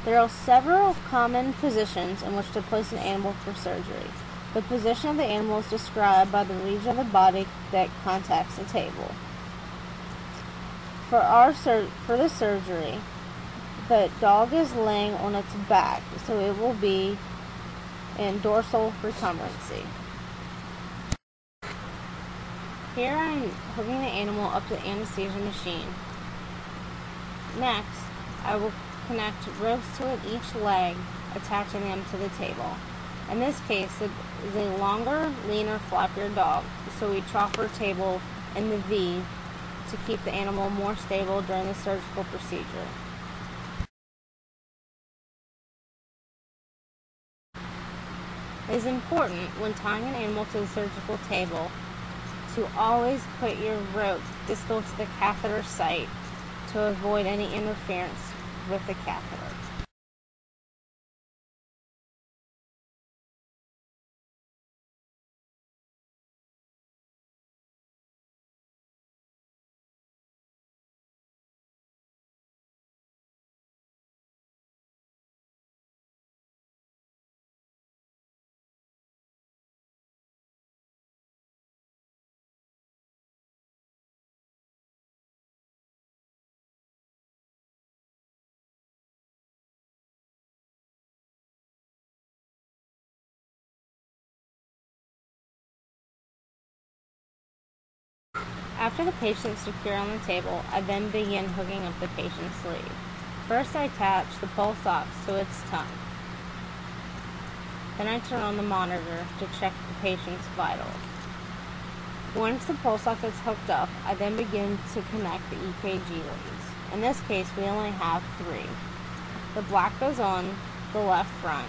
There are several common positions in which to place an animal for surgery. The position of the animal is described by the region of the body that contacts the table. For the surgery, the dog is laying on its back, so it will be in dorsal recumbency. Here I am hooking the animal up to the anesthesia machine. Next, I will connect ropes to each leg, attaching them to the table. In this case, it is a longer, leaner, flappier dog, so we chop our table in the V to keep the animal more stable during the surgical procedure. It is important when tying an animal to the surgical table to always put your rope distal to the catheter site to avoid any interference with the catheter. After the patient is secure on the table, I then begin hooking up the patient's sleeve. First, I attach the pulse ox to its tongue. Then I turn on the monitor to check the patient's vitals. Once the pulse ox is hooked up, I then begin to connect the EKG leads. In this case, we only have 3. The black goes on the left front,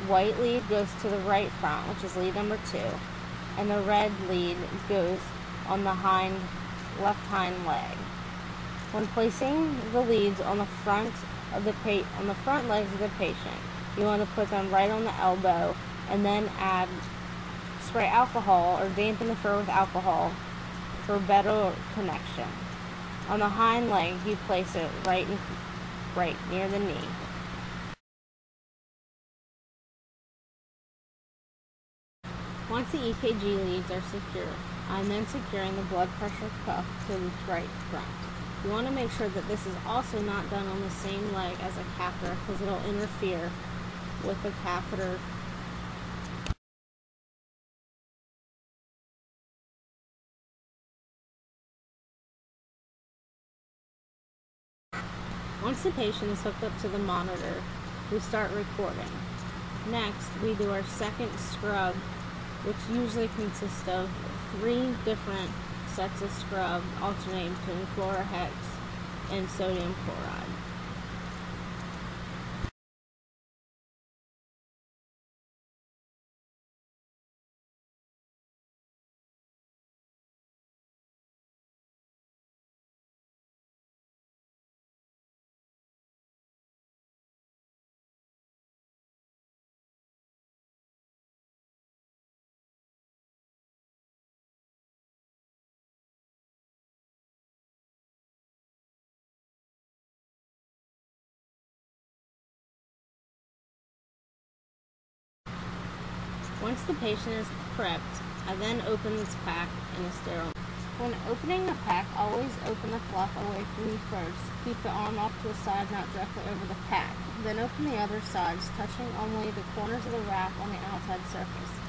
white lead goes to the right front, which is lead number 2, and the red lead goes on the left hind leg. When placing the leads on the front legs of the patient, you want to put them right on the elbow and then spray alcohol or dampen the fur with alcohol for better connection. On the hind leg, you place it right near the knee. Once the EKG leads are secure, I'm then securing the blood pressure cuff to the right front. You want to make sure that this is also not done on the same leg as a catheter because it will interfere with the catheter. Once the patient is hooked up to the monitor, we start recording. Next, we do our second scrub, which usually consists of 3 different sets of scrub alternating between chlorohex and sodium chloride. Once the patient is prepped, I then open this pack in a sterile. When opening the pack, always open the fluff away from you first. Keep the arm off to the side, not directly over the pack. Then open the other sides, touching only the corners of the wrap on the outside surface.